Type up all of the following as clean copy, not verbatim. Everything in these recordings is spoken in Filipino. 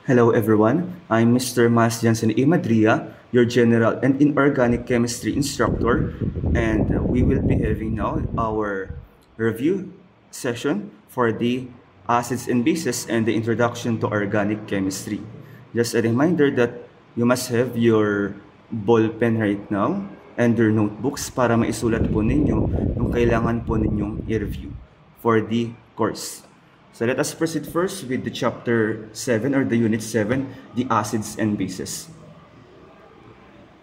Hello everyone, I'm Mr. Mas Jansen Imadria, your General and Inorganic Chemistry instructor, and we will be having now our review session for the acids and bases and the introduction to organic chemistry. Just a reminder that you must have your ball pen right now and your notebooks para maisulat po ninyo yung kailangan po ninyong i-review for the course. So let us proceed first with the chapter 7 or the unit 7, the acids and bases.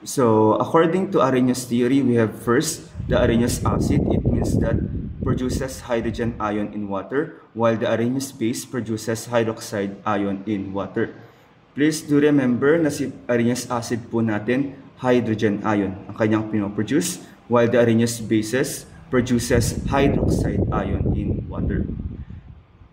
So according to Arrhenius theory, we have first the Arrhenius acid. It means that produces hydrogen ion in water, while the Arrhenius base produces hydroxide ion in water. Please do remember na si Arrhenius acid po natin, hydrogen ion ang kanyang pinoproduce, while the Arrhenius bases produces hydroxide ion in water.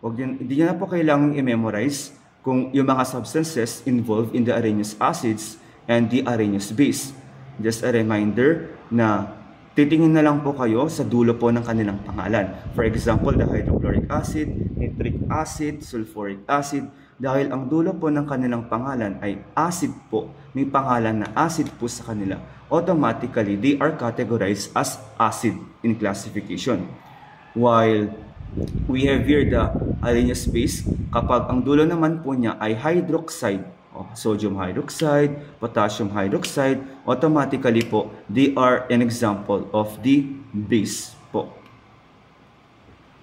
Hindi nyo na po kailangang i-memorize kung yung mga substances involved in the Arrhenius acids and the Arrhenius base. Just a reminder na titingin na lang po kayo sa dulo po ng kanilang pangalan. For example, the hydrochloric acid, nitric acid, sulfuric acid. Dahil ang dulo po ng kanilang pangalan ay acid po, may pangalan na acid po sa kanila, automatically they are categorized as acid in classification. While we have here the Arrhenius base, kapag ang dulo naman po niya ay hydroxide, sodium hydroxide, potassium hydroxide, automatically po, they are an example of the base po.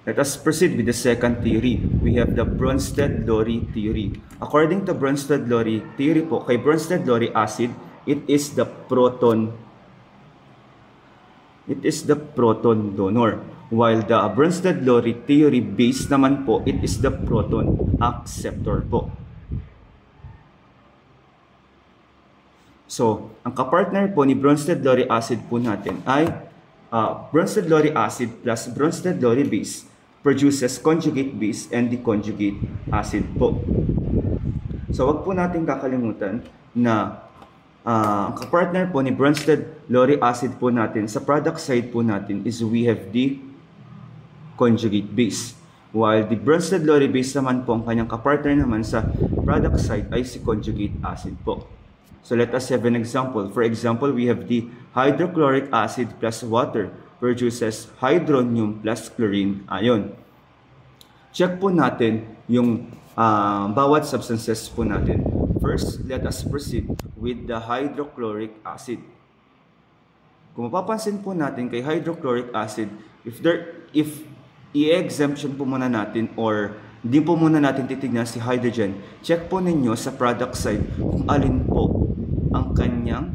Let us proceed with the second theory. We have the Bronsted-Lowry theory. According to Bronsted-Lowry theory po, kay Bronsted-Lowry acid, it is the proton donor. While the Bronsted-Lowry theory base naman po, it is the proton acceptor po. So, ang kapartner po ni Bronsted-Lowry acid po natin ay Bronsted-Lowry acid plus Bronsted-Lowry base produces conjugate base and the conjugate acid po. So, wag po natin kakalimutan na ang kapartner po ni Bronsted-Lowry acid po natin sa product side po natin is we have the conjugate base. While the Bronsted-Lowry base naman po, ang kanyang kapartner naman sa product side ay si conjugate acid po. So let us have an example. For example, we have the hydrochloric acid plus water produces hydronium plus chlorine ion. Check po natin yung bawat substances po natin. First, let us proceed with the hydrochloric acid. Kung mapapansin po natin kay hydrochloric acid, if i-exemption po muna natin or hindi po muna natin titignan si hydrogen, check po ninyo sa product side kung alin po ang kanyang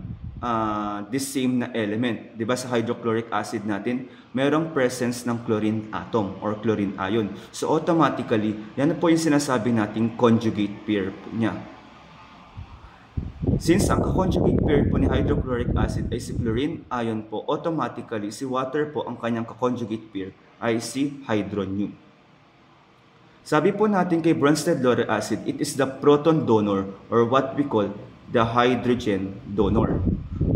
the same na element. Diba sa hydrochloric acid natin, merong presence ng chlorine atom or chlorine ion. So automatically, yan po yung sinasabi nating conjugate pair niya. Since ang conjugate pair po ni hydrochloric acid ay si chlorine ion po, automatically si water po ang kanyang conjugate pair ay si hydronium. Sabi po natin kay Bronsted-Lowry acid, it is the proton donor or what we call the hydrogen donor.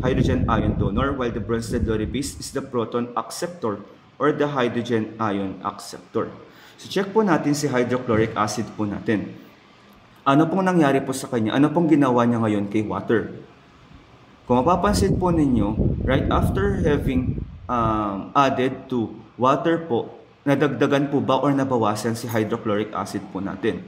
Hydrogen ion donor, while the Bronsted-Lowry base is the proton acceptor or the hydrogen ion acceptor. So check po natin si hydrochloric acid po natin. Ano pong nangyari po sa kanya? Ano pong ginawa niya ngayon kay water? Kung mapapansin po ninyo, right after having added to water po, nadagdagan po ba or nabawasan si hydrochloric acid po natin?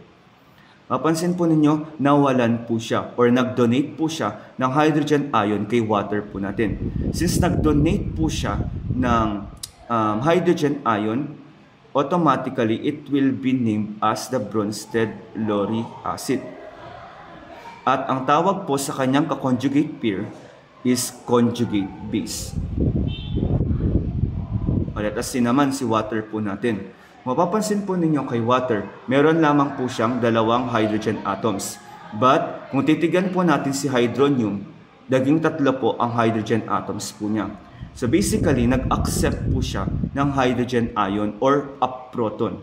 Mapansin po ninyo, nawalan po siya or nag-donate po siya ng hydrogen ion kay water po natin. Since nag-donate po siya ng hydrogen ion, automatically it will be named as the Bronsted-Lowry acid. At ang tawag po sa kanyang ka-conjugate pair is conjugate base. Let us see naman si water po natin. Mapapansin po ninyo kay water, meron lamang po siyang dalawang hydrogen atoms. But kung titigan po natin si hydronium, daging tatlo po ang hydrogen atoms po niya. So basically, nag-accept po siya ng hydrogen ion or a proton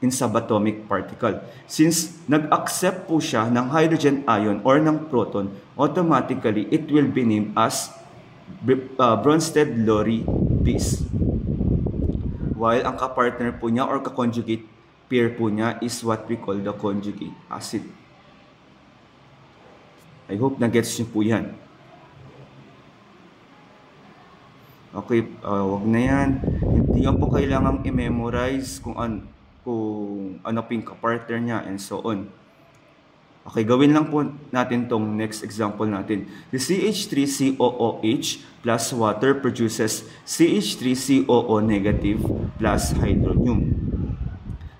in subatomic particle. Since nag-accept po siya ng hydrogen ion or ng proton, automatically it will be named as Bronsted-Lowry base. While ang kapartner po niya or ka-conjugate pair po niya is what we call the conjugate acid. I hope na-gets nyo po yan. Okay, wag na yan. Hindi nyo po kailangang i-memorize kung ano po yung kapartner niya and so on. Okay, gawin lang po natin tong next example natin. The CH3COOH plus water produces CH3COO negative plus hydronium.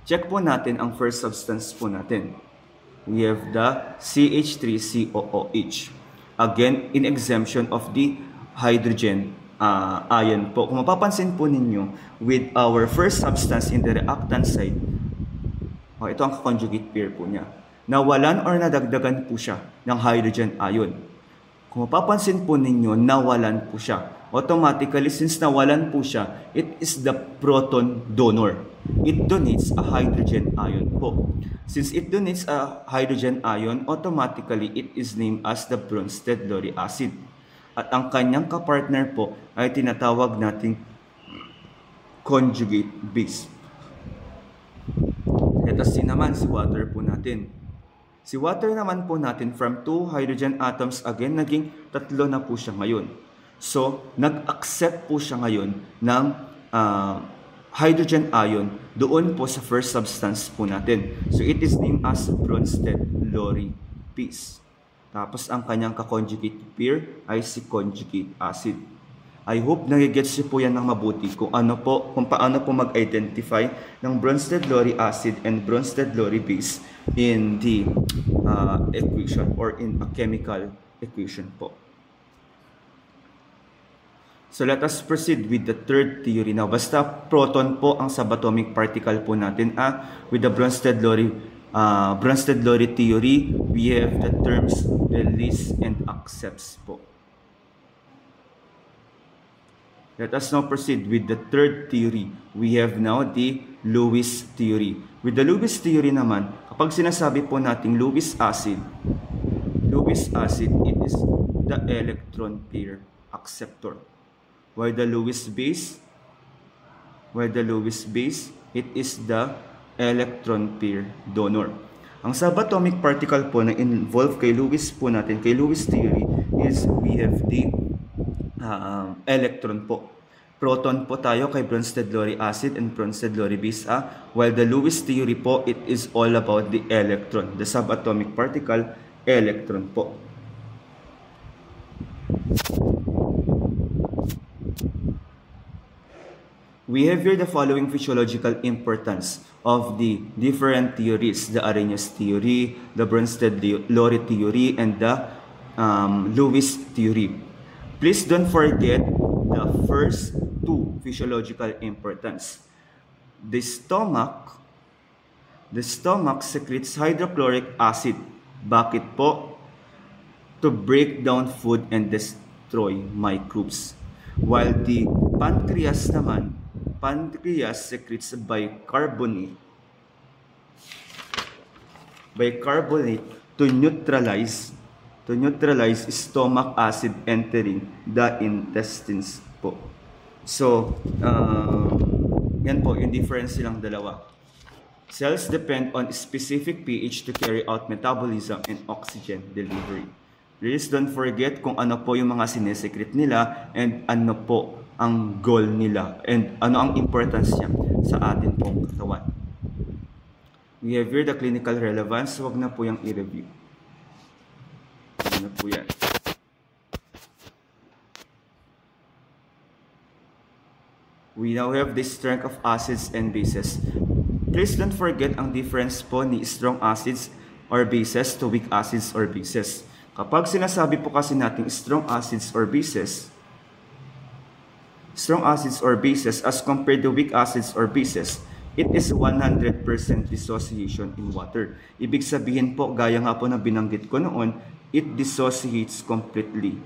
Check po natin ang first substance po natin. We have the CH3COOH. Again, in exemption of the hydrogen ion po. Kung mapapansin po ninyo, with our first substance in the reactant side, ito ang conjugate pair po niya. Nawalan or nadagdagan po siya ng hydrogen ion. Kung mapapansin po ninyo, nawalan po siya. Automatically, since nawalan po siya, it is the proton donor. It donates a hydrogen ion po. Since it donates a hydrogen ion, automatically, it is named as the Bronsted-Lowry acid. At ang kanyang kapartner po ay tinatawag nating conjugate base. Ito naman si water po natin. Si water naman po natin, from 2 hydrogen atoms again, naging 3 na po siya ngayon. So, nag-accept po siya ngayon ng hydrogen ion doon po sa first substance po natin. So, it is named as Bronsted-Lowry base. Tapos, ang kanyang ka-conjugate pair ay si conjugate acid. I hope nagigets niyo po yan ng mabuti kung paano po mag-identify ng Bronsted-Lowry acid and Bronsted-Lowry base in the equation or in a chemical equation po. So let us proceed with the third theory. Now, basta proton po ang subatomic particle po natin. With the Bronsted-Lowry theory, we have the terms release and accepts po. Let us now proceed with the third theory. We have now the Lewis theory. With the Lewis theory naman, kapag sinasabi po nating Lewis acid, it is the electron pair acceptor. While the Lewis base, it is the electron pair donor. Ang subatomic particle po na involved kay Lewis po natin, kay Lewis theory, is we have the electron po. Proton po tayo kay Bronsted-Lowry acid and Bronsted-Lowry base. While the Lewis theory po, it is all about the electron, the subatomic particle, electron po. We have here the following physiological importance of the different theories, the Arrhenius theory, the Bronsted-Lowry theory, and the Lewis theory. Please don't forget the first two physiological importance. The stomach secretes hydrochloric acid. Bakit po? To break down food and destroy microbes. While the pancreas naman, secretes bicarbonate to neutralize stomach acid entering the intestines po. So, yan po, yung difference silang dalawa. Cells depend on specific pH to carry out metabolism and oxygen delivery. Please don't forget kung ano po yung mga sinesekret nila and ano po ang goal nila and ano ang importance niya sa atin pong katawan. We have here the clinical relevance. Huwag na po yung i-review. Ano po yan? We now have the strength of acids and bases. Please don't forget ang difference po ni strong acids or bases to weak acids or bases. Kapag sinasabi po kasi natin strong acids or bases as compared to weak acids or bases, it is 100% dissociation in water. Ibig sabihin po, gaya nga po na binanggit ko noon, it dissociates completely.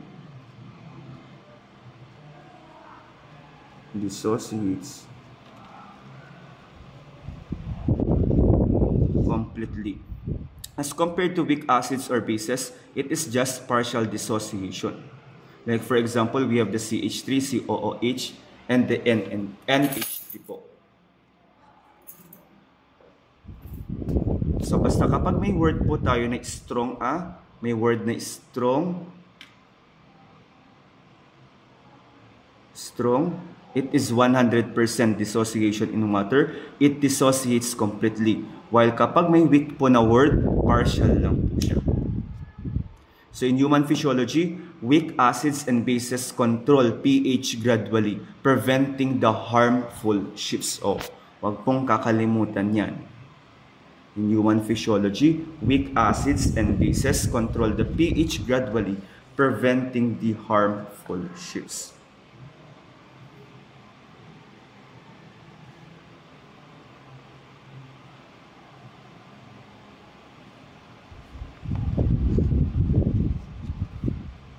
As compared to weak acids or bases, it is just partial dissociation. Like for example, we have the CH3COOH and the NH3 po. So basta kapag may word po tayo na strong May word na strong. Strong. It is 100% dissociation in water. It dissociates completely. While kapag may weak po na word, partial lang po siya. So in human physiology, weak acids and bases control pH gradually, preventing the harmful shifts. Wag pong kakalimutan yan. In human physiology, weak acids and bases control the pH gradually, preventing the harmful shifts.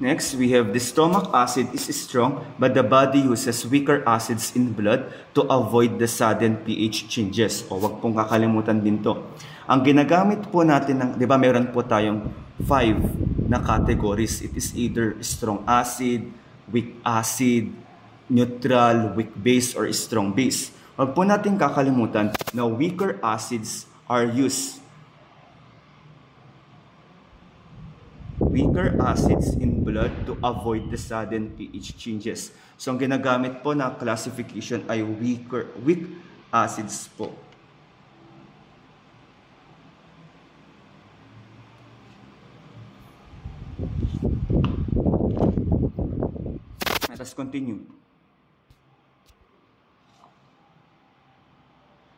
Next, we have the stomach acid is strong, but the body uses weaker acids in blood to avoid the sudden pH changes. Wag pong kakalimutan din to. Ang ginagamit po natin, di ba meron po tayong 5 na categories. It is either strong acid, weak acid, neutral, weak base, or strong base. Wag po natin kakalimutan na weaker acids are used. Weaker acids in blood to avoid the sudden pH changes. So, ang ginagamit po na classification ay weak acids po. Let us continue.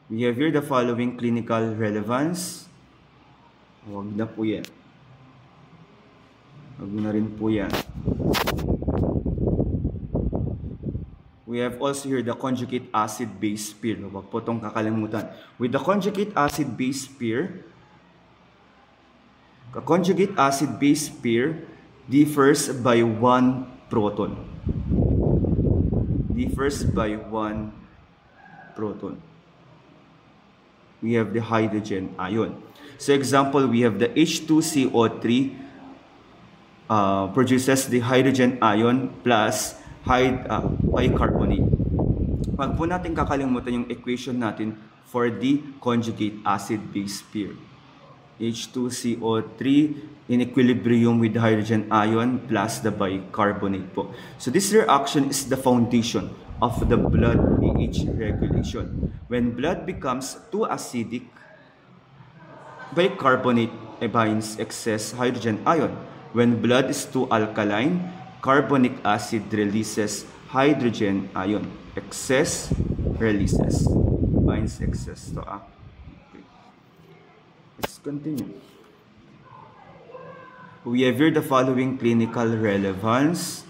We have here the following clinical relevance. Huwag na po yan. Huwag na rin po yan. We have also here the conjugate acid-base pair. Huwag po itong kakalimutan. With the conjugate acid-base pair, the conjugate acid-base pair differs by 1 proton. Differs by 1 proton. We have the hydrogen ion. So example, we have the H2CO3 produces the hydrogen ion plus bicarbonate. Wag po natin kakalimutan yung equation natin for the conjugate acid-base pair. H2CO3 in equilibrium with the hydrogen ion plus the bicarbonate po. So this reaction is the foundation of the blood pH regulation. When blood becomes too acidic, bicarbonate binds excess hydrogen ion. When blood is too alkaline, carbonic acid releases hydrogen ion. Excess releases. Binds excess. So, okay. Let's continue. We have here the following clinical relevance.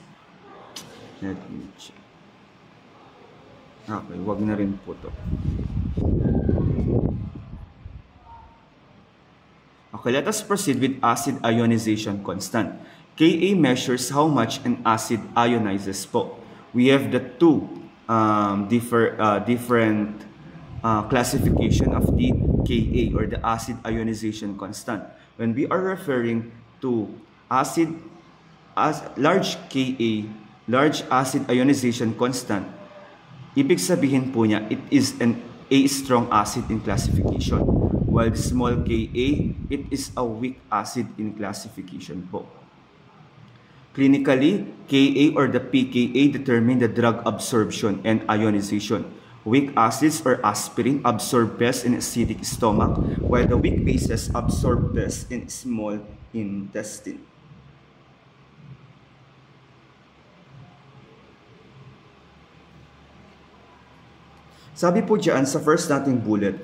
Let me check. Okay, wag na rin po to. Okay, let us proceed with acid ionization constant. Ka measures how much an acid ionizes po. We have the two different classification of the Ka or the acid ionization constant. When we are referring to large acid ionization constant, ibig sabihin po niya, it is an A strong acid in classification. While small Ka, it is a weak acid in classification po. Clinically, Ka or the pKa determine the drug absorption and ionization. Weak acids or aspirin absorb best in acidic stomach, while the weak bases absorb best in small intestine. Sabi po dyan sa first nating bullet,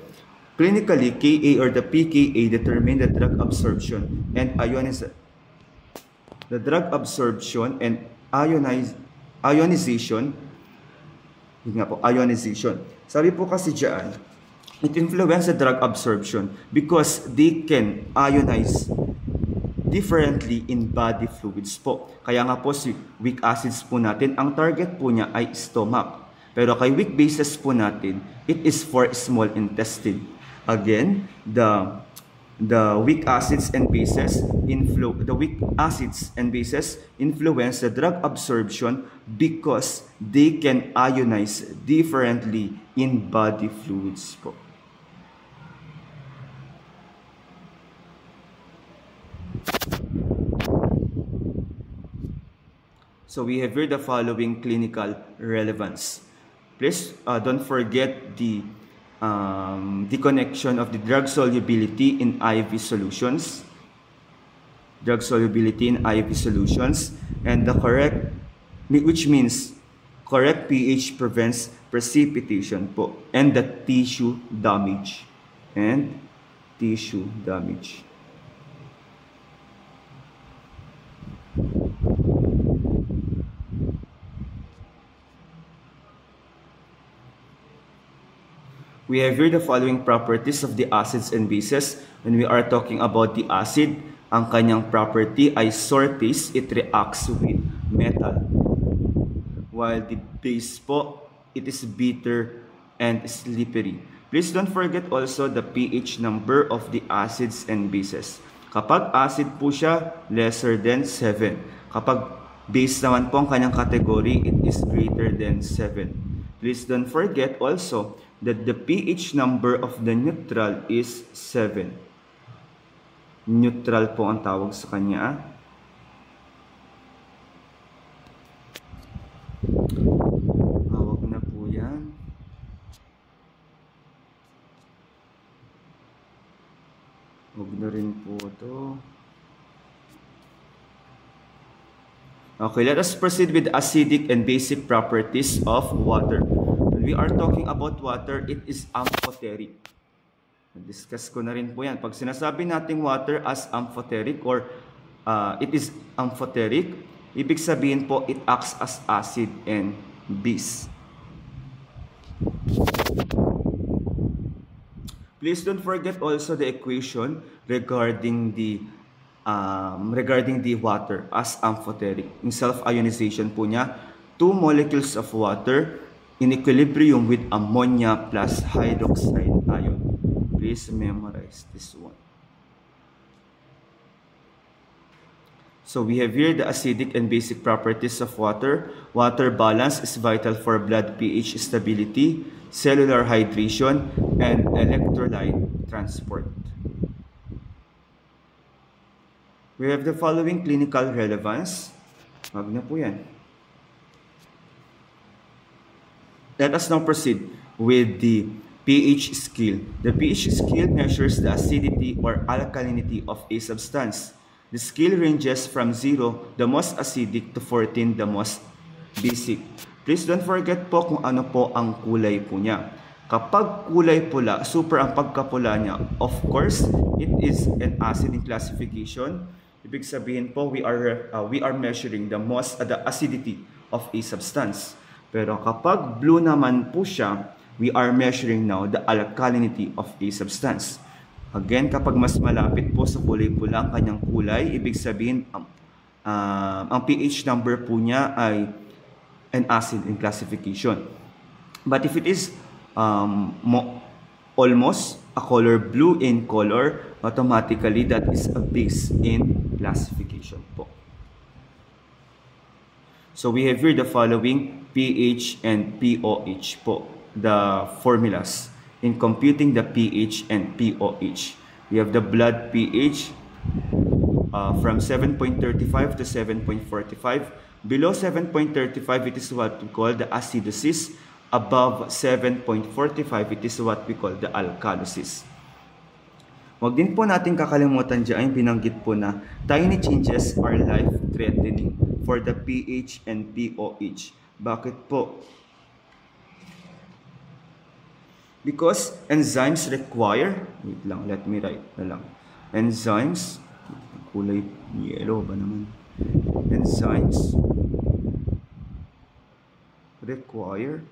clinically, Ka or the pKa determine the drug absorption and ionization. The drug absorption and ionization. Yun nga po, ionization. Sabi po kasi dyan, it influences the drug absorption because they can ionize differently in body fluids po. Kaya nga po si weak acids po natin, ang target po niya ay stomach. Pero kay weak bases po natin, it is for small intestine. Again, the weak acids and bases influence the drug absorption because they can ionize differently in body fluids po. So we have here the following clinical relevance. Please don't forget the connection of the drug solubility in IV solutions. Drug solubility in IV solutions, and the correct, which means correct pH prevents precipitation po, and the tissue damage. And tissue damage. We have here the following properties of the acids and bases. When we are talking about the acid, ang kanyang property ay sour taste, it reacts with metal. While the base po, it is bitter and slippery. Please don't forget also the pH number of the acids and bases. Kapag acid po siya, lesser than 7. Kapag base naman po ang kanyang category, it is greater than 7. Please don't forget also that the pH number of the neutral is 7. Neutral po ang tawag sa kanya. Hawak na po yan. Huwag na rin po ito. Okay, let us proceed with acidic and basic properties of water. When we are talking about water, it is amphoteric. Discuss ko na rin po yan. Pag sinasabi nating water as amphoteric or it is amphoteric, ibig sabihin po it acts as acid and base. Please don't forget also the equation regarding the water as amphoteric. Yung self-ionization po niya, 2 molecules of water in equilibrium with ammonia plus hydroxide ion. Please memorize this one. So we have here the acidic and basic properties of water. Water balance is vital for blood pH stability, cellular hydration, and electrolyte transport. We have the following clinical relevance. Wag na po yan. Let us now proceed with the pH scale. The pH scale measures the acidity or alkalinity of a substance. The scale ranges from 0, the most acidic, to 14, the most basic. Please don't forget po kung ano po ang kulay po niya. Kapag kulay pula, super ang pagkapula niya, of course, it is an acid in classification. Ibig sabihin po, we are measuring the acidity of a substance. Pero kapag blue naman po siya, we are measuring now the alkalinity of a substance. Again, kapag mas malapit po sa kulay pula ang kanyang kulay, ibig sabihin ang pH number po niya ay an acid in classification. But if it is almost a color blue in color, automatically that is a base in classification po. So we have here the following pH and pOH po, the formulas in computing the pH and pOH. We have the blood pH from 7.35 to 7.45. Below 7.35, it is what we call the acidosis. Above 7.45, it is what we call the alkalosis. Huwag din po natin kakalimutan dyan, binanggit po na tiny changes are life-threatening for the pH and pOH. Bakit po? Because enzymes require, wait lang, let me write na lang. Enzymes, kulay yellow ba naman? Enzymes require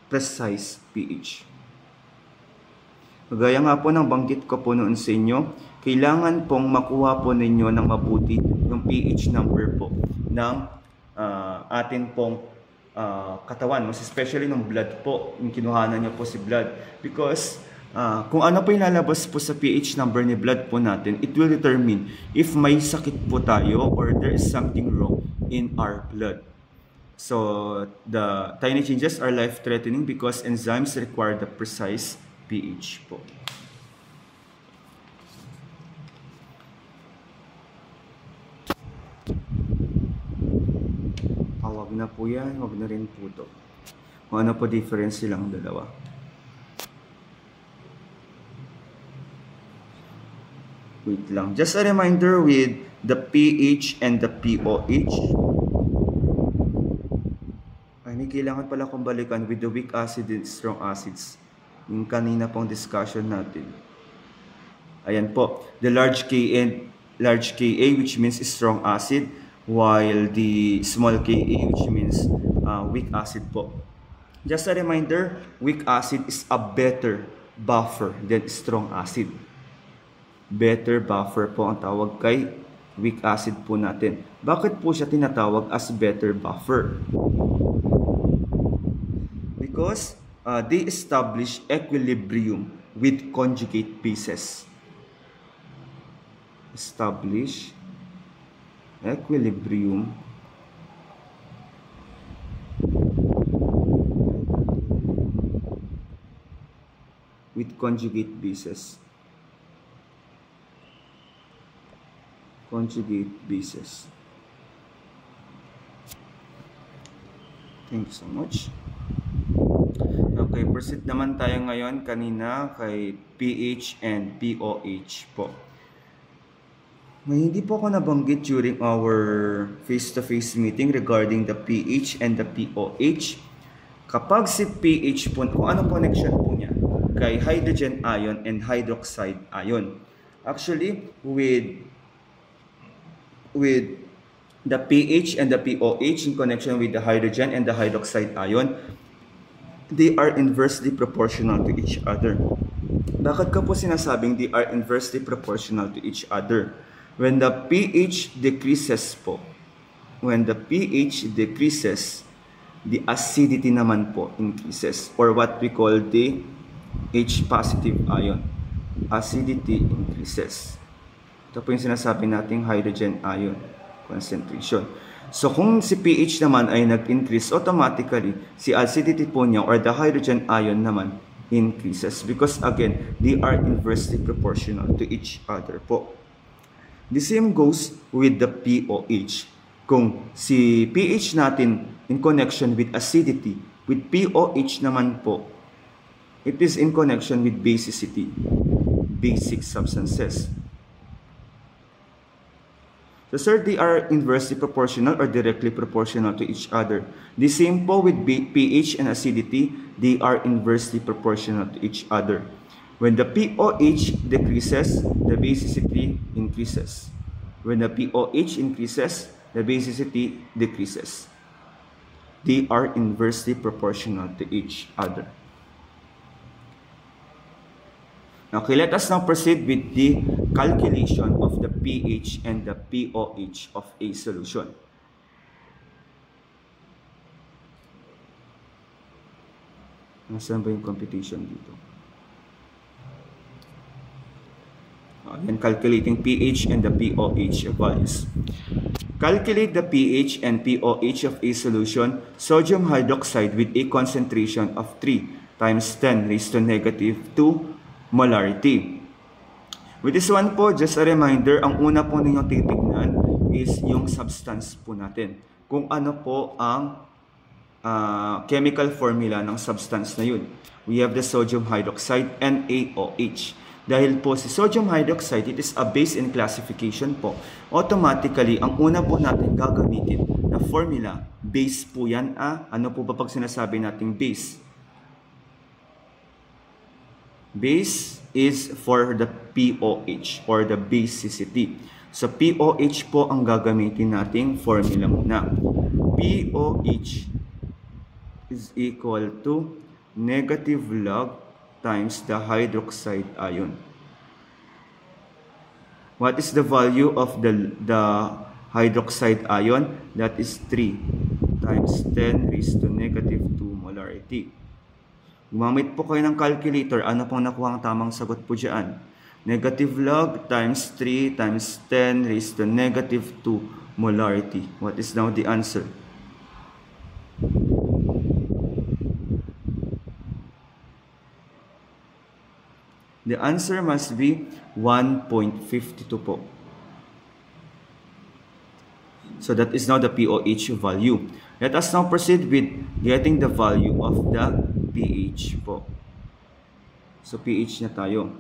precise pH. Gaya nga po ng banggit ko po noon sa inyo, kailangan pong makuha po ninyo ng mabuti yung pH number po ng atin pong katawan, most especially ng blood po, yung kinuhanan nyo po si blood. Because kung ano po yung lalabas po sa pH number ni blood po natin, it will determine if may sakit po tayo or there is something wrong in our blood. So the tiny changes are life-threatening because enzymes require the precise pH po. Wag na po yan, wag na rin po to. Kung ano po difference silang dalawa. Wait lang. Just a reminder with the pH and the POH. Ay, may kailangan pala kong balikan with the weak acid and strong acids. Yung kanina pong discussion natin. Ayan po. The large Ka which means strong acid, while the small Ka which means weak acid po. Just a reminder, weak acid is a better buffer than strong acid. Better buffer po ang tawag kay weak acid po natin. Bakit po siya tinatawag as better buffer? Because they establish equilibrium with conjugate bases. Establish equilibrium with conjugate bases. Conjugate bases. Thank you so much. Okay, proceed naman tayo ngayon kanina kay pH and POH po. May hindi po ako nabanggit during our face-to-face meeting regarding the pH and the POH. Kapag si pH po, kung ano connection po niya kay hydrogen ion and hydroxide ion. Actually, with the pH and the POH in connection with the hydrogen and the hydroxide ion, they are inversely proportional to each other. Bakit ko po sinasabing they are inversely proportional to each other? When the pH decreases po, the acidity naman po increases, or what we call the H positive ion. Acidity increases. Ito po yung sinasabi nating hydrogen ion concentration. So kung si pH naman ay nag-increase, automatically si acidity po niya or the hydrogen ion naman increases, because again, they are inversely proportional to each other po. The same goes with the POH. Kung si pH natin in connection with acidity, with POH naman po, it is in connection with basicity, basic substances. So sir, they are inversely proportional or directly proportional to each other. The same po with pH and acidity, they are inversely proportional to each other. When the POH decreases, the basicity increases. When the POH increases, the basicity decreases. They are inversely proportional to each other. Okay, let us now proceed with the calculation of the pH and the POH of a solution. Nasaan ba yung computation dito? Then calculating pH and the POH values. Calculate the pH and POH of a solution, sodium hydroxide with a concentration of 3 times 10 raised to negative 2 molarity. With this one po, just a reminder, ang una po ninyong titignan is yung substance po natin. Kung ano po ang chemical formula ng substance na yun. We have the sodium hydroxide, NaOH. Dahil po si sodium hydroxide, it is a base in classification po. Automatically, ang una po natin gagamitin na formula, base po yan. Ano po ba pag sinasabi nating base? Base is for the POH or the basicity. So POH po ang gagamitin nating formula muna. POH is equal to negative log times the hydroxide ion. What is the value of the hydroxide ion? That is 3 times 10 raised to negative 2 molarity. Gumamit po kayo ng calculator. Ano pong nakuha ang tamang sagot po dyan? Negative log times 3 times 10 raised to negative 2 molarity. What is now the answer? The answer must be 1.52 po. So that is now the pOH value. Let us now proceed with getting the value of the pH po. So pH na tayo.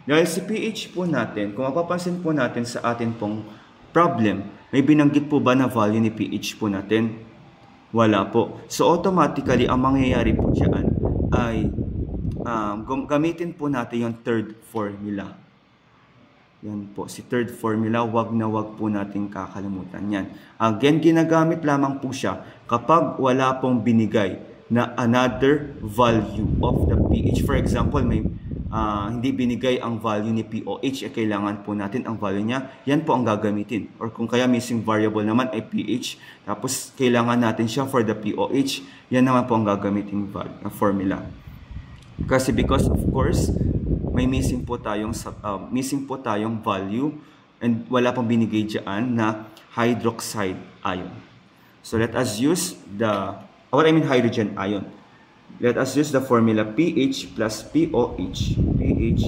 Dahil si pH po natin, kung mapapansin po natin sa atin pong problem, may binanggit po ba na value ni pH po natin? Wala po. So automatically, ang mangyayari po dyan ay gamitin po natin yung third formula. Yan po, si third formula, wag na wag po natin kakalimutan yan. Again, ginagamit lamang po siya kapag wala pong binigay na another value of the pH. For example, may hindi binigay ang value ni pOH, kailangan po natin ang value niya, yan po ang gagamitin. Or kung kaya missing variable naman ay pH, tapos kailangan natin siya for the pOH, yan naman po ang gagamitin formula. Kasi because of course, may missing po tayong value and wala pong binigay dyan na hydroxide ion. So let us use hydrogen ion. Let us use the formula pH plus pOH. pH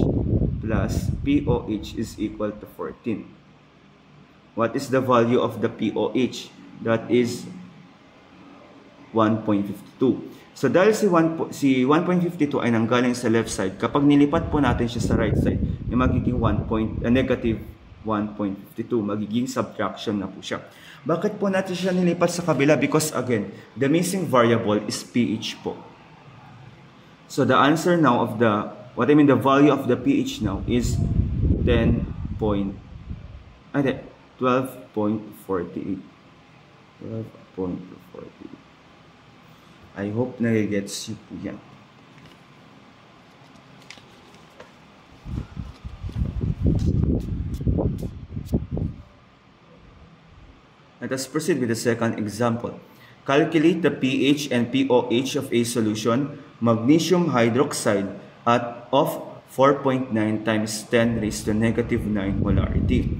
plus pOH is equal to 14. What is the value of the pOH? That is 1.52. So dahil si 1.52 ay nanggaling sa left side, kapag nilipat po natin siya sa right side, ay magiging negative 1.52. Magiging subtraction na po siya. Bakit po natin siya nilipat sa kabila? Because again, the missing variable is pH po. So the answer now of the value of the pH now is 12.48. 12.48. I hope nagigets you po yan. Let us proceed with the second example. Calculate the pH and pOH of a solution, magnesium hydroxide of 4.9 times 10 raised to negative 9 molarity.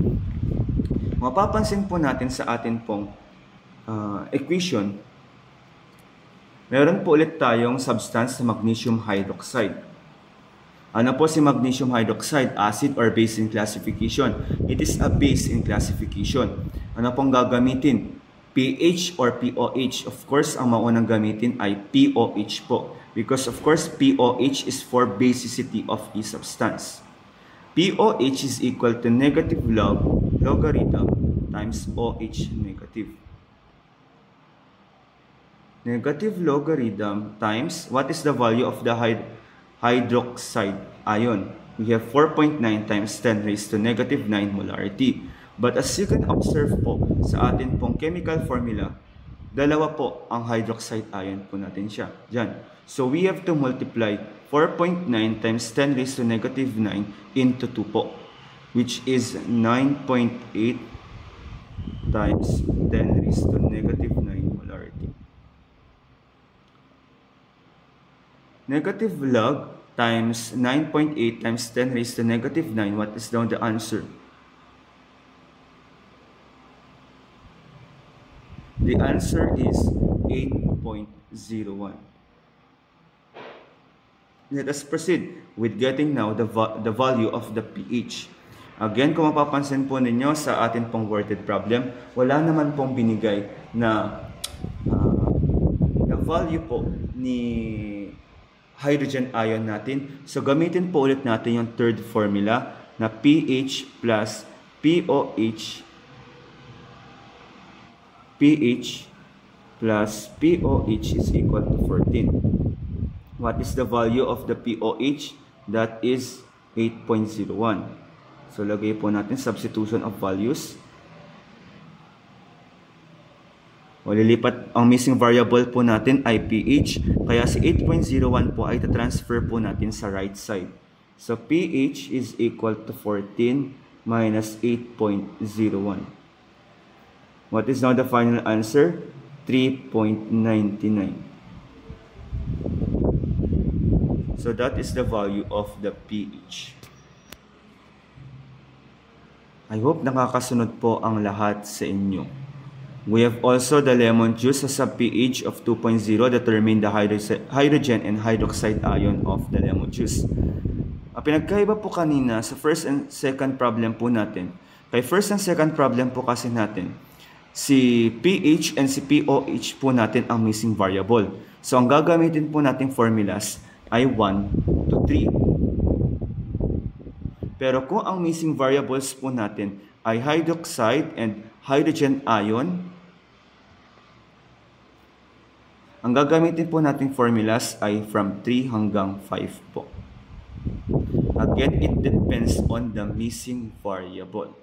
Mapapansin po natin sa atin pong equation, meron po ulit tayong substance na magnesium hydroxide. Ano po si magnesium hydroxide? Acid or base in classification? It is a base in classification. Ano pong gagamitin? pH or pOH? Of course, ang maunang gamitin ay pOH po. Because of course, pOH is for basicity of a substance. pOH is equal to negative logarithm times OH negative. Negative logarithm times, what is the value of the hydroxide ion? We have 4.9 times 10 raised to negative 9 molarity. But as you can observe po sa atin pong chemical formula, dalawa po ang hydroxide ion po natin siya. Diyan. So we have to multiply 4.9 times 10 raised to negative 9 into 2 po, which is 9.8 times 10 raised to negative 9 molarity. Negative log times 9.8 times 10 raised to negative 9, what is now the answer? The answer is 8.01. Let us proceed with getting now the value of the pH. Again, kung mapapansin po ninyo sa atin pong worded problem, wala naman pong binigay na value po ni hydrogen ion natin. So gamitin po ulit natin yung third formula na pH plus pOH. pH plus pOH is equal to 14. What is the value of the pOH? That is 8.01. So lagay po natin substitution of values. Lilipat ang missing variable po natin ay pH. Kaya si 8.01 po ay transfer po natin sa right side. So pH is equal to 14 minus 8.01. What is now the final answer? 3.99. So that is the value of the pH. I hope nakakasunod po ang lahat sa inyo. We have also the lemon juice as a pH of 2.0, determine the hydrogen and hydroxide ion of the lemon juice. Pinagkaiba po kanina sa first and second problem po natin. Kay first and second problem po kasi natin, Si pH and si pOH po natin ang missing variable. So, ang gagamitin po nating formulas ay 1 to 3. Pero kung ang missing variables po natin ay hydroxide and hydrogen ion, ang gagamitin po nating formulas ay from 3 hanggang 5 po. Again, it depends on the missing variable.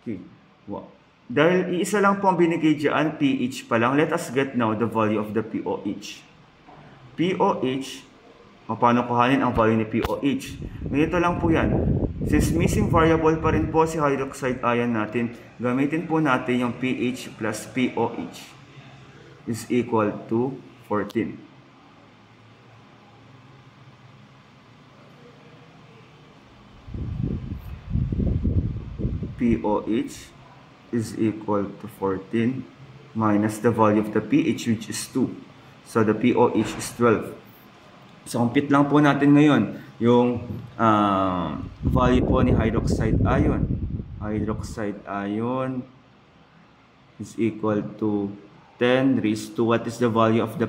Okay. Wow. Dahil iisa lang po ang binigay dyan, pH pa lang, let us get now the value of the pOH. pOH, paano kuhanin ang value ni pOH? Ganito lang po yan. Since missing variable pa rin po si hydroxide ion natin, gamitin po natin yung pH plus pOH is equal to 14. pOH is equal to 14 minus the value of the pH, which is 2. So, the pOH is 12. So, compute lang po natin ngayon yung value po ni hydroxide ion. Hydroxide ion is equal to 10 raised to what is the value of the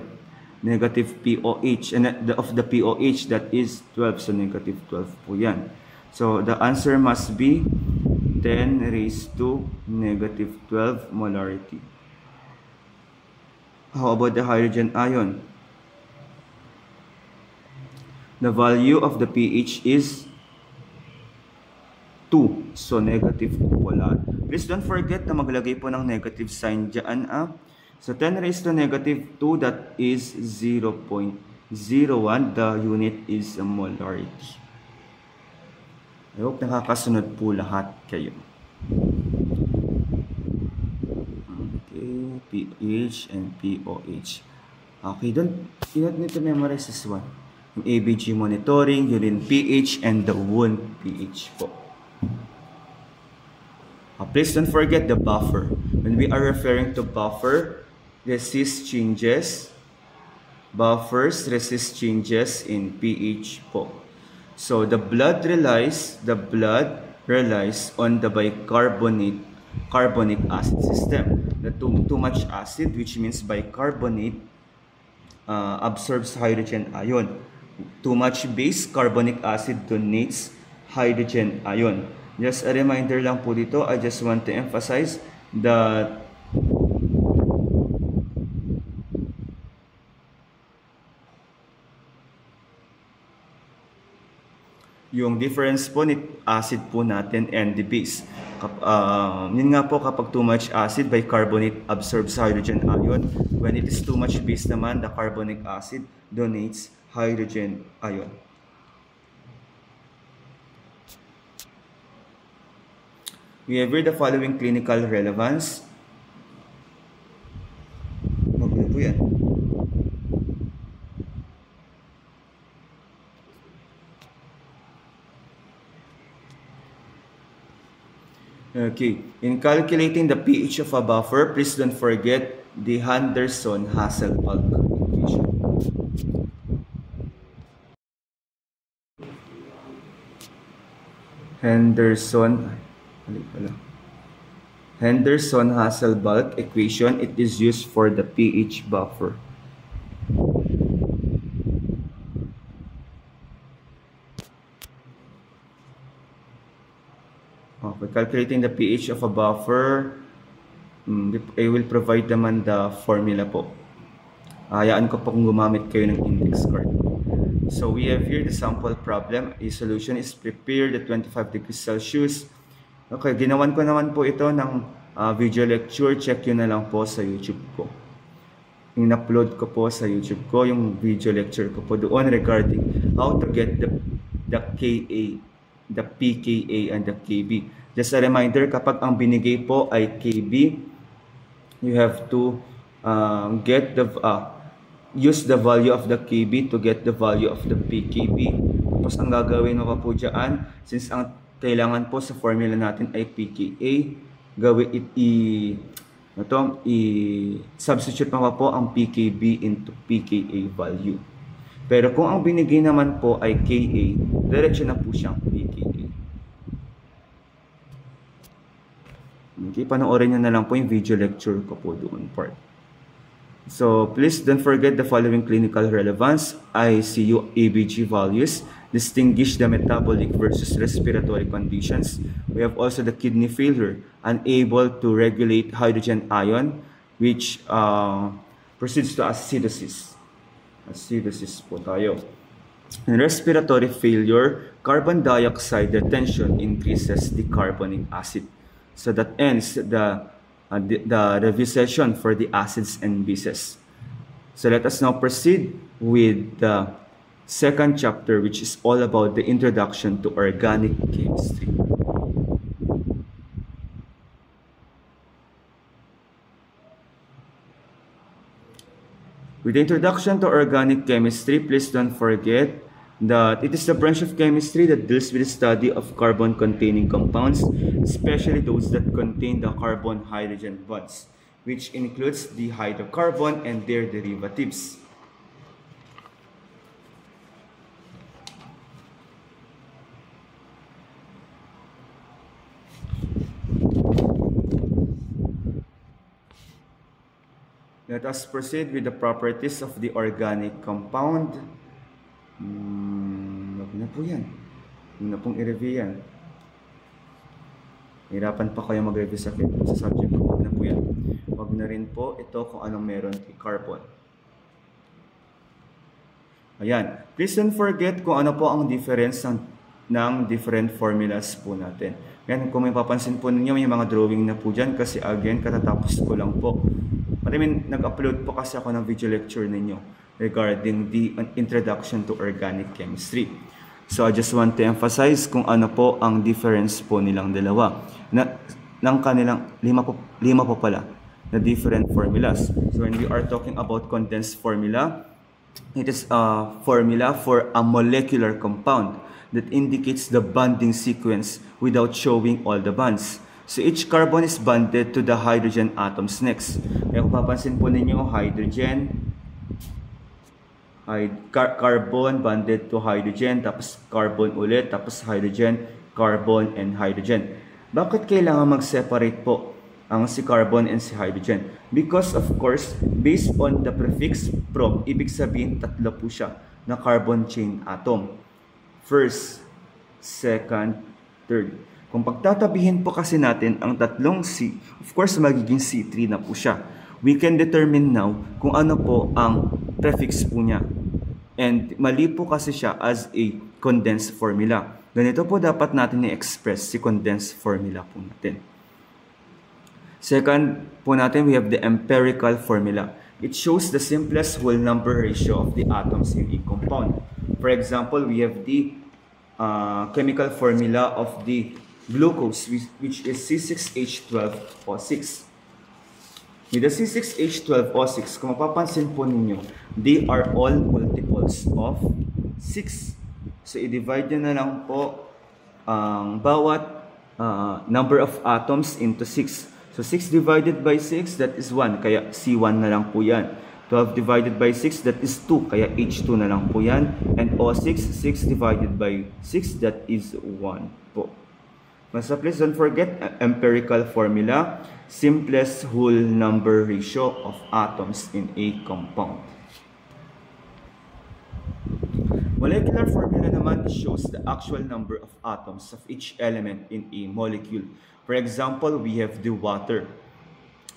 negative pOH, and of the pOH, that is 12. So, negative 12 po yan. So, the answer must be 10 raised to negative 12 molarity. How about the hydrogen ion? The value of the pH is 2. So, negative 2 po lahat. Please don't forget na maglagay po ng negative sign dyan. So, 10 raised to negative 2, that is 0.01. The unit is a molarity. I hope nakakasunod po lahat kayo. Okay, pH and pOH. Okay, you don't need to memorize this one. Yung ABG monitoring, urine pH, and the wound pH po. Please don't forget the buffer. When we are referring to buffer, resist changes. Buffers resist changes in pH po. So, the blood relies on the bicarbonic acid system. The too much acid, which means bicarbonate, absorbs hydrogen ion. Too much base, carbonic acid donates hydrogen ion. Just a reminder lang po dito, I just want to emphasize that yung difference po ni acid po natin and the base. Yun nga po, kapag too much acid, bicarbonate absorbs hydrogen ion. When it is too much base naman, the carbonic acid donates hydrogen ion. We have here the following clinical relevance. Magulo po yan. Okay, in calculating the pH of a buffer, please don't forget the Henderson-Hasselbalch equation. Henderson-Hasselbalch equation, it is used for the pH buffer. Okay, calculating the pH of a buffer, I will provide naman the formula po. Hayaan ko po kung gumamit kayo ng index card. So we have here the sample problem. A solution is prepared at 25 degrees Celsius. Okay, ginawan ko naman po ito ng video lecture. Check yun na lang po sa YouTube ko. In-upload ko po sa YouTube ko yung video lecture ko po doon regarding how to get the Ka, the pKa, and the Kb. Just a reminder, kapag ang binigay po ay Kb, you have to use the value of the Kb to get the value of the pKb. Tapos ang gagawin mo pa po dyan, since ang kailangan po sa formula natin ay pKa, i-substitute pa po ang pKb into pKa value. Pero kung ang binigay naman po ay Ka, diretso na po siyang pKa. Okay, panoorin nyo na lang po yung video lecture ko po doon part. So please don't forget the following clinical relevance, ICU ABG values, distinguish the metabolic versus respiratory conditions. We have also the kidney failure, unable to regulate hydrogen ion, which proceeds to acidosis. Acidosis po tayo. In respiratory failure, carbon dioxide retention increases the carbonic acid. So that ends the review session for the acids and bases. So let us now proceed with the second chapter, which is all about the introduction to organic chemistry. With the introduction to organic chemistry, please don't forget that it is the branch of chemistry that deals with the study of carbon-containing compounds, especially those that contain the carbon-hydrogen bonds, which includes the hydrocarbon and their derivatives. Let us proceed with the properties of the organic compound. Wag na po yan. Huwag na pong i-review yan. Hirapan pa kayo mag-review sa subject ko. Huwag na po yan. Huwag na rin po ito kung anong meron kay carbon. Ayan. Please don't forget kung ano po ang difference ng different formulas po natin. Ayan, kung may papansin po ninyo, may mga drawing na po dyan kasi again, katatapos ko lang po. Nag-upload po kasi ako ng video lecture ninyo regarding the introduction to organic chemistry. So I just want to emphasize kung ano po ang difference po nilang dalawa. Ng kanilang lima po pala na different formulas. So when we are talking about condensed formula, it is a formula for a molecular compound that indicates the bonding sequence without showing all the bonds. So each carbon is bonded to the hydrogen atoms next. Kaya kung papansin po ninyo, hydrogen, carbon bonded to hydrogen, tapos carbon ulit, tapos hydrogen, carbon, and hydrogen. Bakit kailangan mag-separate po ang si carbon and si hydrogen? Because of course, based on the prefix pro, ibig sabihin tatlo po siya na carbon chain atom. First, second, third. Kung pagtatabihin po kasi natin ang tatlong C, of course magiging C3 na po siya. We can determine now kung ano po ang prefix po niya. And mali po kasi siya as a condensed formula. Ganito po dapat natin i-express si condensed formula po natin. Second po natin, we have the empirical formula. It shows the simplest whole number ratio of the atoms in a compound. For example, we have the chemical formula of the glucose, which is C6H12O6. With the C6H12O6, kung mapapansin po ninyo, they are all multiples of 6. So, i-divide nyo na lang po ang bawat number of atoms into 6. So, 6 divided by 6, that is 1. Kaya C1 na lang po yan. 12 divided by 6, that is 2. Kaya H2 na lang po yan. And O6, 6 divided by 6, that is 1 po. So please don't forget empirical formula, simplest whole number ratio of atoms in a compound. Molecular formula naman shows the actual number of atoms of each element in a molecule. For example, we have the water.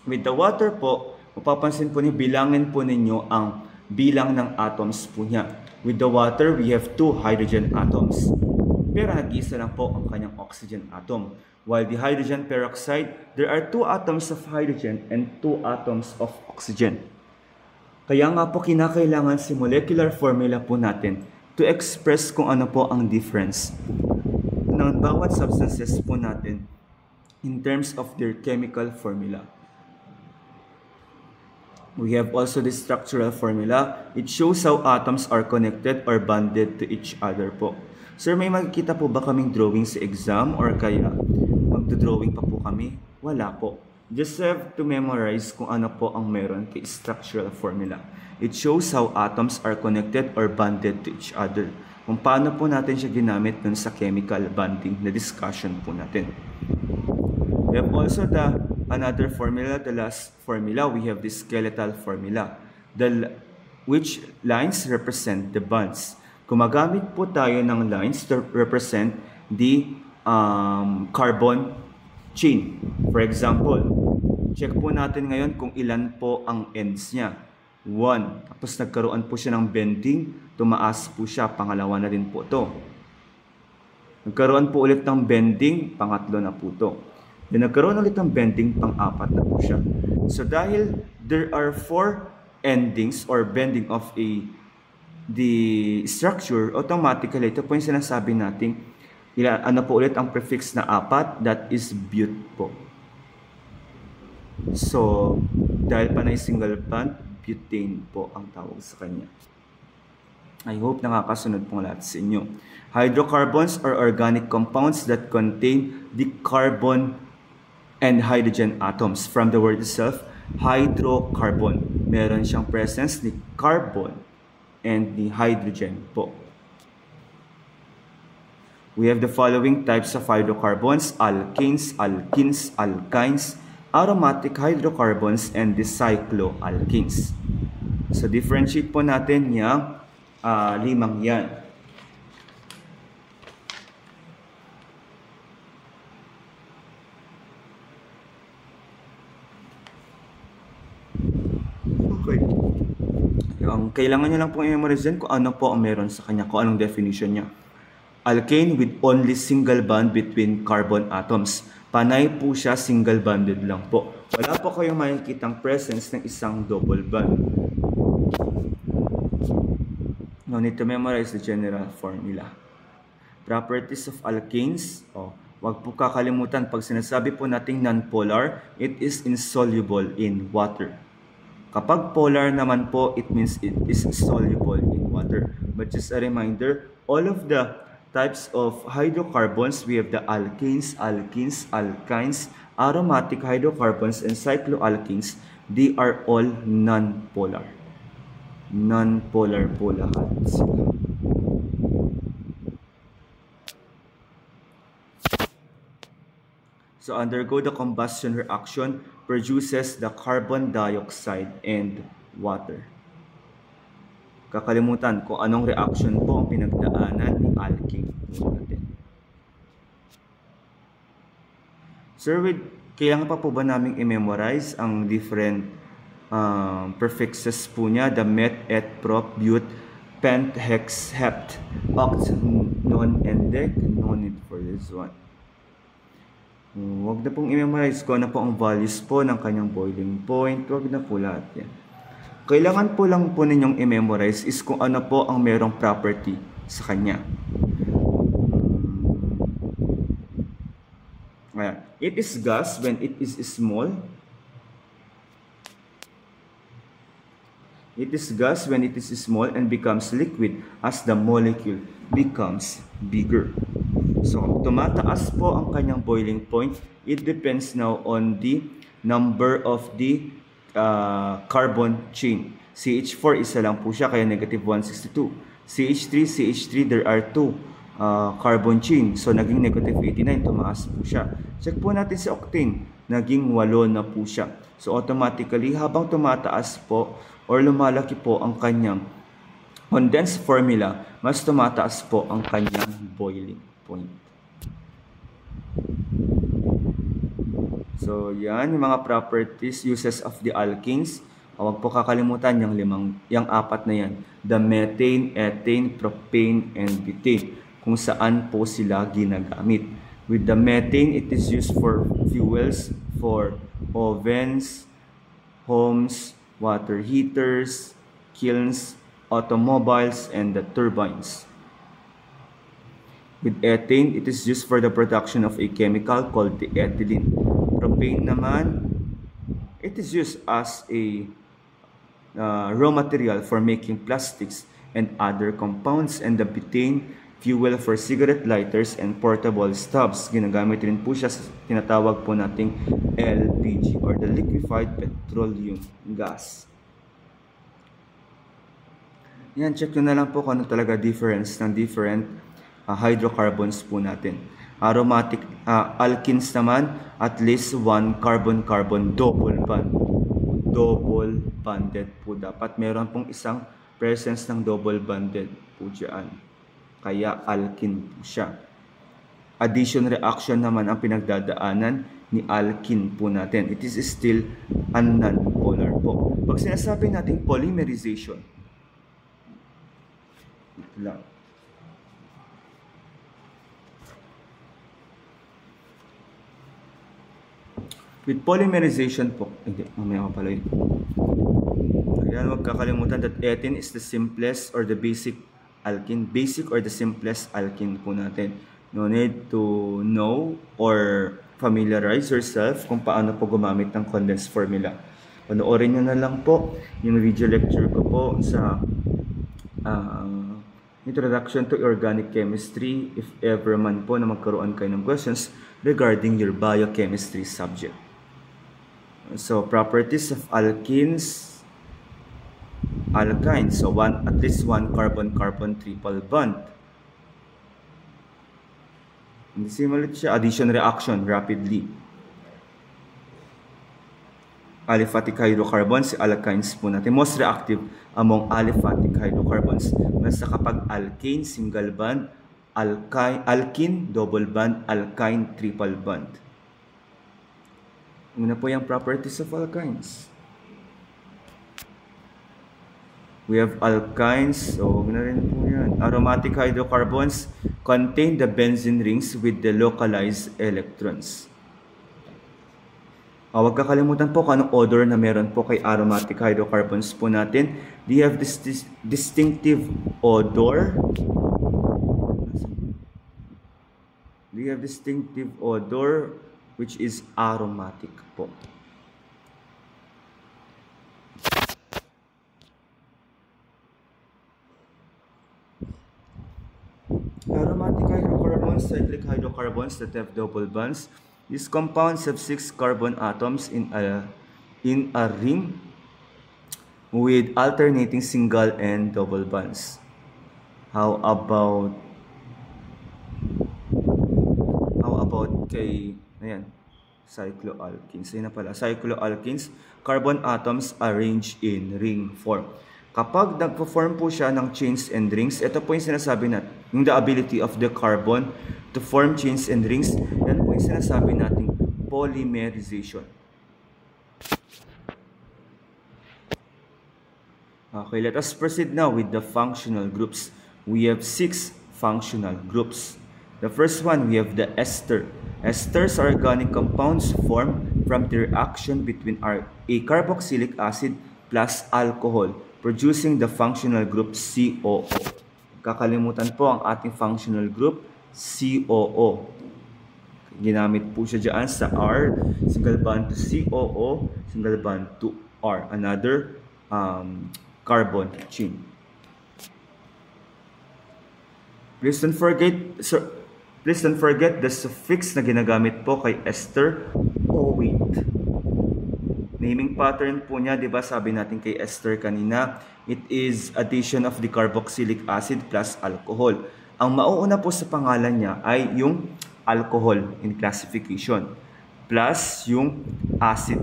With the water po, mapapansin po niyo, bilangin po ninyo ang bilang ng atoms po niya. With the water, we have 2 hydrogen atoms. Pero nag-isa lang po ang kanyang oxygen atom. While the hydrogen peroxide, there are 2 atoms of hydrogen and 2 atoms of oxygen. Kaya nga po kinakailangan si molecular formula po natin to express kung ano po ang difference ng bawat substances po natin in terms of their chemical formula. We have also the structural formula. It shows how atoms are connected or bonded to each other po. Sir, may makikita po ba kaming drawing sa exam or kaya magdo-drawing pa po kami? Wala po. Just have to memorize kung ano po ang meron kay structural formula. It shows how atoms are connected or bonded to each other. Kung paano po natin siya ginamit dun sa chemical bonding na discussion po natin. We have also another formula, the last formula. We have the skeletal formula, which lines represent the bonds. Gumagamit po tayo ng lines to represent the carbon chain. For example, check po natin ngayon kung ilan po ang ends niya. 1. Tapos nagkaroon po siya ng bending, tumaas po siya, pangalawa na din po ito. Nagkaroon po ulit ng bending, pangatlo na po ito. Then nagkaroon ulit ng bending, pang-apat na po siya. So dahil there are 4 endings or bending of the structure, automatically, ito po yung sinasabi natin, ano po ulit ang prefix na 4, that is but po. So, dahil panay single bond, butane po ang tawag sa kanya. I hope nakakasunod pong lahat sa inyo. Hydrocarbons are organic compounds that contain the carbon and hydrogen atoms. From the word itself, hydrocarbon. Meron siyang presence ni carbon and ni hydrogen po. We have the following types of hydrocarbons: alkanes, alkenes, alkynes, aromatic hydrocarbons, and the cycloalkanes. So, differentiate po natin yung 5 yan. Okay. Kailangan nyo lang pong i-memorize dyan kung ano po ang meron sa kanya, kung anong definition niya. Alkane with only single bond between carbon atoms. Panay po siya, single-bonded lang po. Wala po kayong makikitang presence ng isang double bond. No need to memorize the general formula. Properties of alkanes. Wag po kakalimutan, pag sinasabi po nating non-polar, it is insoluble in water. Kapag polar naman po, it means it is soluble in water. But just a reminder, all of the types of hydrocarbons, we have the alkanes, alkenes, alkynes, aromatic hydrocarbons, and cycloalkanes. They are all non-polar. Non-polar po lahat sila. So undergo the combustion reaction produces the carbon dioxide and water. Kakalimutan kung anong reaction po ang pinagdaanan ni alkane natin. Sir, kailangan pa po ba naming i-memorize ang different prefixes po niya? The met, et, prop, but, pent, hex, hept, oct, non, and dec. No need for this one. Huwag na pong i-memorize ko ano po ang values po ng kanyang boiling point. Huwag na po lahat yan. Kailangan po lang po ninyong i-memorize is kung ano po ang merong property sa kanya. Ayan. It is gas when it is small. It is gas when it is small and becomes liquid as the molecule becomes bigger. So, tumataas po ang kanyang boiling point. It depends now on the number of the carbon chain. CH4, isa lang po siya, kaya negative 162. CH3, there are 2 carbon chain. So, naging negative 89, tumaas po siya. Check po natin si octane. Naging 8 na po siya. So, automatically, habang tumataas po or lumalaki po ang kanyang condensed formula, mas tumataas po ang kanyang boiling point. So, yan, yung mga properties, uses of the alkenes. Huwag po kakalimutan yung 4 na yan. The methane, ethane, propane, and butane. Kung saan po sila ginagamit. With the methane, it is used for fuels, for ovens, homes, water heaters, kilns, automobiles, and the turbines. With ethane, it is used for the production of a chemical called the ethylene. Propane naman, it is used as a raw material for making plastics and other compounds, and the butane, fuel for cigarette lighters and portable stubs. Ginagamit rin po siya sa tinatawag po nating LPG or the liquefied petroleum gas. Yan, check nyo na lang po kung ano talaga difference ng different hydrocarbons po natin. Aromatic alkenes naman, at least one carbon-carbon double bond. Double bonded po. Dapat meron pong isang presence ng double bonded po dyan. Kaya alkene po siya. Addition reaction naman ang pinagdadaanan ni alkene po natin. It is still a non-polar po. Pag sinasabi natin polymerization, ito lang. With polymerization po, hindi, mamaya ko pala yun. Ayan, huwag kakalimutan that ethene is the simplest or the basic alkene. Basic or the simplest alkene po natin. No need to know or familiarize yourself kung paano po gumamit ng condensed formula. Panoorin nyo na lang po yung video lecture ko po sa Introduction to Organic Chemistry if ever man po na magkaroon kayo ng questions regarding your biochemistry subject. So, properties of alkenes, alkynes. So, at least one carbon-carbon triple bond. Hindi simulit siya. Addition reaction rapidly. Aliphatic hydrocarbons, alkynes po natin. Most reactive among aliphatic hydrocarbons. Basta kapag alkane, single bond, alkene, double bond, alkyne, triple bond. Una po yung properties of alkynes. We have alkynes, so na rin po yan. Aromatic hydrocarbons contain the benzene rings with the localized electrons. Huwag kakalimutan po kung anong odor na meron po kay aromatic hydrocarbons po natin. They have this distinctive odor. They have distinctive odor which is aromatic po. Aromatic hydrocarbons, cyclic hydrocarbons that have double bonds. These compounds have 6 carbon atoms in a ring with alternating single and double bonds. How about kay cycloalkenes? Ayun na pala, cycloalkenes, carbon atoms arranged in ring form. Kapag nagpo-form po siya ng chains and rings, ito po yung sinasabi natin, yung the ability of the carbon to form chains and rings, yan po yung sinasabi natin polymerization. Okay, let us proceed now with the functional groups. We have 6 functional groups. The first one, we have the ester. Esters are organic compounds formed from the reaction between a carboxylic acid plus alcohol, producing the functional group COO. Kakalimutan po ang ating functional group, COO. Ginamit po siya dyan sa R, single bond to COO, single bond to R, another carbon chain. Please don't forget the suffix na ginagamit po kay ester, O-wait. Naming pattern po niya, di ba sabi natin kay ester kanina, it is addition of the carboxylic acid plus alcohol. Ang mauuna po sa pangalan niya ay yung alcohol in classification plus yung acid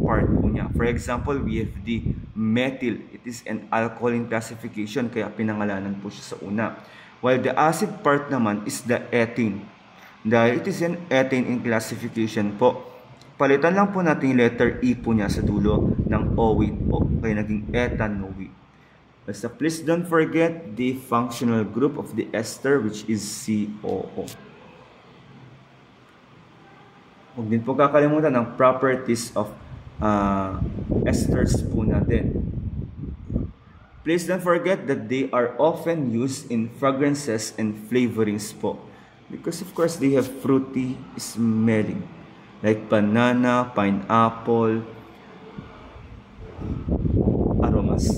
part po niya. For example, we have the methyl. It is an alcohol in classification kaya pinangalanan po siya sa una. While the acid part naman is the ethane. Dahil it is an ethane in classification po, palitan lang po natin yung letter E po niya sa dulo ng O-wait po. Kaya naging ethanoate. Basta please don't forget the functional group of the ester which is COO. Huwag din po kakalimutan ang properties of esters po natin. Please don't forget that they are often used in fragrances and flavorings po. Because of course they have fruity smelling. Like banana, pineapple, aromas.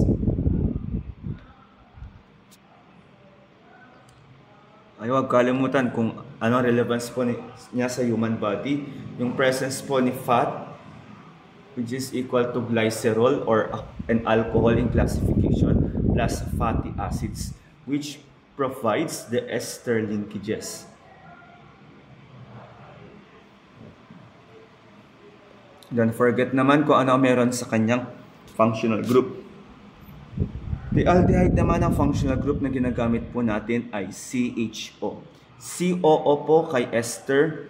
Ay, huwag kalimutan kung ano relevance po niya sa human body. Yung presence po ni fat, which is equal to glycerol or an alcohol in classification plus fatty acids which provides the ester linkages. Don't forget naman kung ano meron sa kanyang functional group. The aldehyde naman ang functional group na ginagamit po natin ay CHO. COO po kay ester,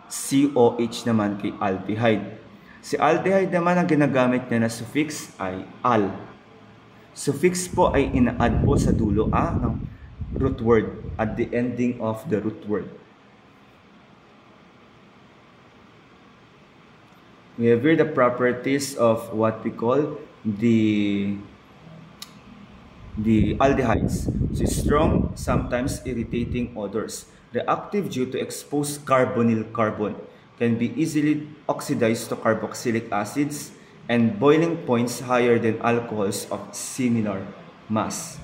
COH naman kay aldehyde. Si aldehyde naman ang ginagamit niya na suffix ay al. Suffix po ay ina-add po sa dulo ng root word at the ending of the root word. We have here the properties of what we call the aldehydes. So strong, sometimes irritating odors. Reactive due to exposed carbonyl carbon. Can be easily oxidized to carboxylic acids and boiling points higher than alcohols of similar mass.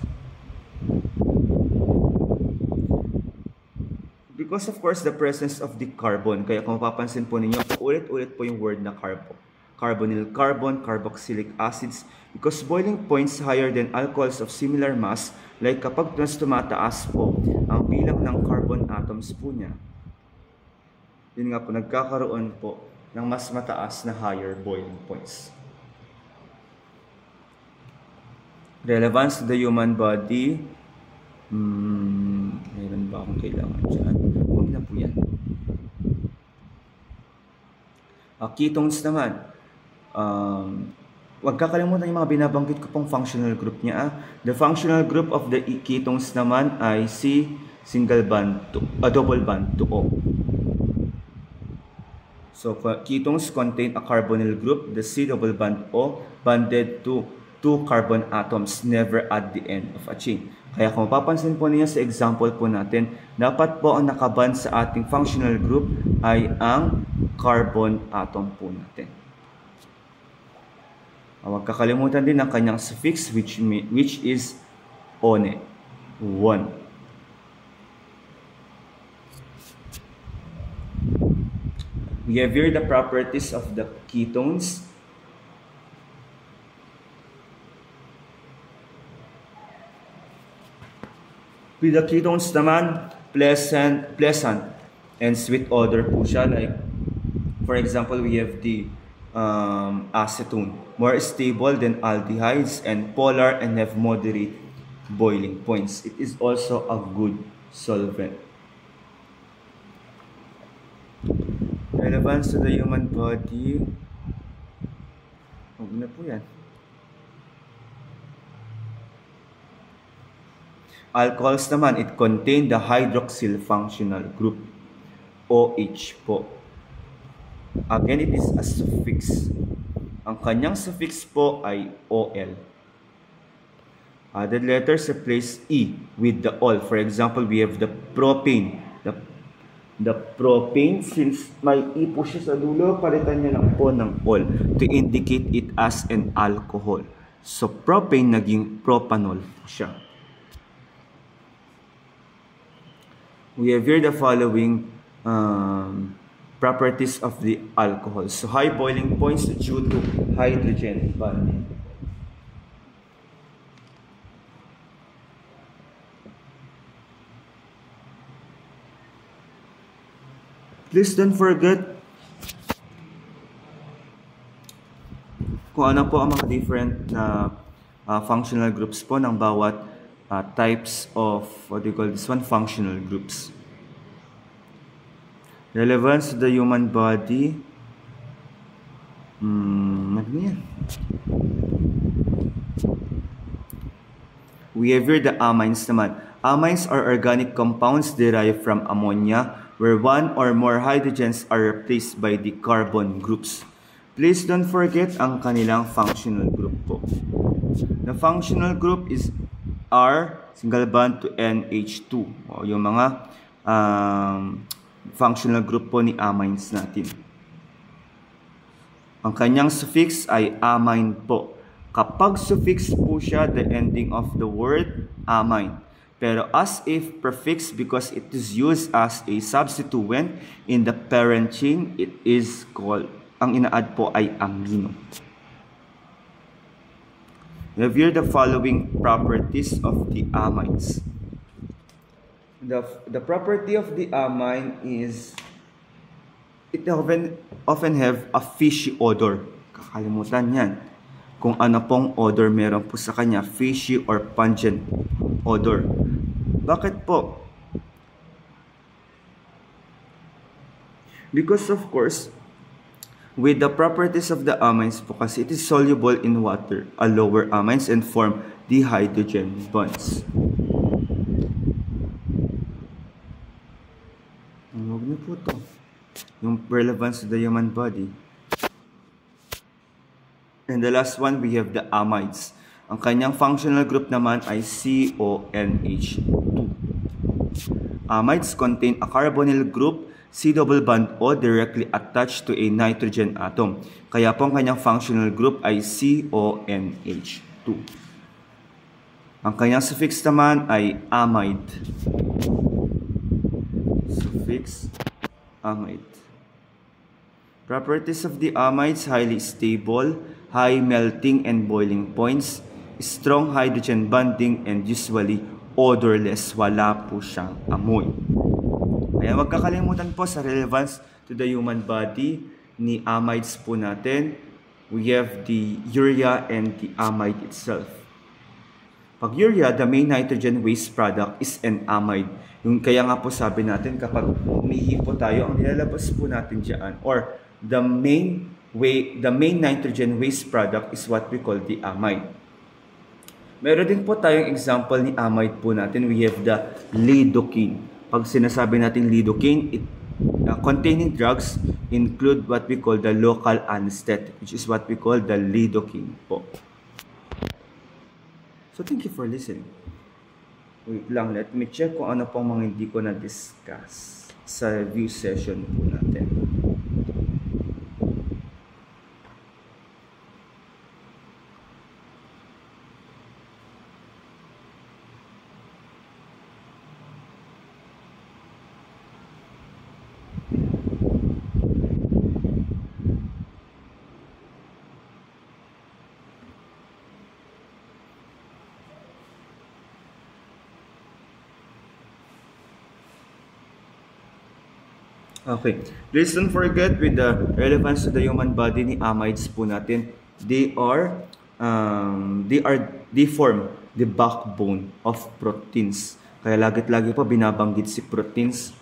Because of course the presence of the carbon, kaya kung mapapansin po ninyo, ulit-ulit po yung word na carbonyl carbon, carboxylic acids, because boiling points higher than alcohols of similar mass, like kapag mas tumataas po ang bilang ng carbon atoms po niya, yun nga po, nagkakaroon po ng mas mataas na higher boiling points. Relevance to the human body. Mayroon ba akong kailangan dyan? Huwag na po yan. Ketones naman. Huwag kakalimutan yung mga binabanggit ko pong functional group niya. The functional group of the ketones naman ay C single bond to, double bond to O. So ketones contain a carbonyl group, the C double bond O, bonded to two carbon atoms, never at the end of a chain. Kaya kung mapapansin po niyo sa example po natin, dapat po ang nakaband sa ating functional group ay ang carbon atom po natin. Huwag kakalimutan din ang kanyang suffix which is one. 1. We have here the properties of the ketones. With the ketones naman, pleasant and sweet odor po siya. Like, for example, we have the acetone, more stable than aldehydes and polar and have moderate boiling points. It is also a good solvent. Relevance to the human body. Huwag na po yan. Alcohols naman, it contain the hydroxyl functional group, OH po. Again, it is a suffix. Ang kanyang suffix po ay OL. Added letters replace E with the OL. For example, we have the propane. The propane, since may E po siya sa dulo, palitan niya lang po ng OL to indicate it as an alcohol. So, propane naging propanol po siya. We have here the following properties of the alcohol. So, high boiling points due to hydrogen bonding. Please don't forget kung ano po ang mga different functional groups po ng bawat types of, what do you call this one, functional groups. Relevance to the human body. We have here the amines naman. Amines are organic compounds derived from ammonia, where one or more hydrogens are replaced by the carbon groups. Please don't forget ang kanilang functional group po. The functional group is R, single bond to NH2. O, yung mga functional group po ni amines natin. Ang kanyang suffix ay amine po. Kapag suffix po siya, the ending of the word amine. Pero as if prefix, because it is used as a substituent in the parent chain, it is called, ang ina-add po ay amino. We have here the following properties of the amines. The property of the amine is it often have a fishy odor. Kakalimutan yan. Kung ano pong odor meron po sa kanya, fishy or pungent odor. Bakit po? Because of course, with the properties of the amines po kasi it is soluble in water, a lower amines, and form dihydrogen bonds. Huwag na po ito. Yung relevance to the human body. And the last one, we have the amides. Ang kanyang functional group naman ay CONH2. Amides contain a carbonyl group C double bond O directly attached to a nitrogen atom. Kaya po ang kanyang functional group ay CONH2. Ang kanyang suffix naman ay amide. Suffix amide. Properties of the amides: highly stable, high melting and boiling points, strong hydrogen bonding, and usually odorless. Wala po siyang amoy. Kaya wag kakalimutan po sa relevance to the human body ni amides po natin. We have the urea and the amide itself. Pag urea, the main nitrogen waste product is an amide. Yung kaya nga po sabi natin kapag umihi po tayo, ang nilalabas po natin diyan or the main nitrogen waste product is what we call the amide. Meron din po tayong example ni amide po natin. We have the lidocaine. Pag sinasabi natin lidocaine, containing drugs include what we call the local anesthetic, which is what we call the lidocaine po. So thank you for listening. Wait lang, let me check kung ano pong mga hindi ko na-discuss sa review session po natin. Okay. Please don't forget with the relevance to the human body ni amides po natin, they form the backbone of proteins. Kaya lagi po binabanggit si proteins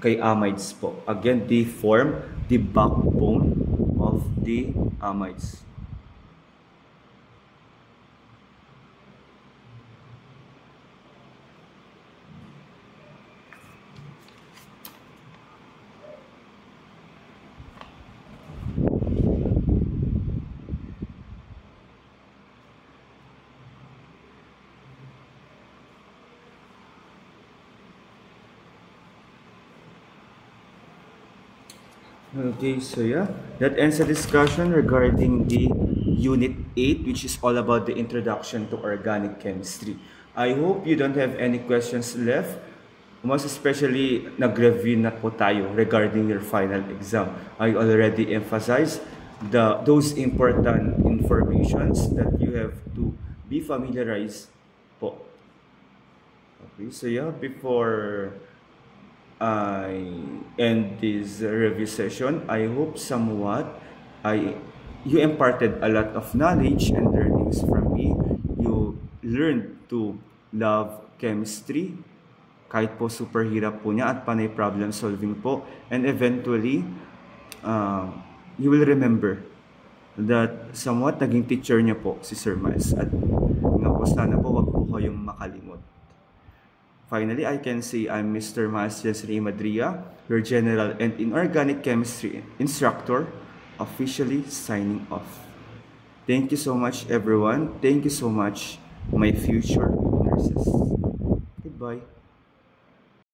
kay amides po. Again, they form the backbone of the amides. Okay, so yeah, that ends the discussion regarding the Unit 8, which is all about the introduction to organic chemistry. I hope you don't have any questions left. Most especially, nag-review na po tayo regarding your final exam. I already emphasized those important informations that you have to be familiarized po. Okay, so yeah, before I end this review session, I hope somewhat you imparted a lot of knowledge and learnings from me. You learned to love chemistry, kahit po super hirap po niya at panay problem solving po. And eventually, you will remember that somewhat naging teacher niya po si Sir Miles. At nga po sana po wag po kayong makalimot. Finally, I can say I'm Mr. Miles Jesri Madria, your General and Inorganic Chemistry instructor, officially signing off. Thank you so much, everyone. Thank you so much, my future nurses. Goodbye.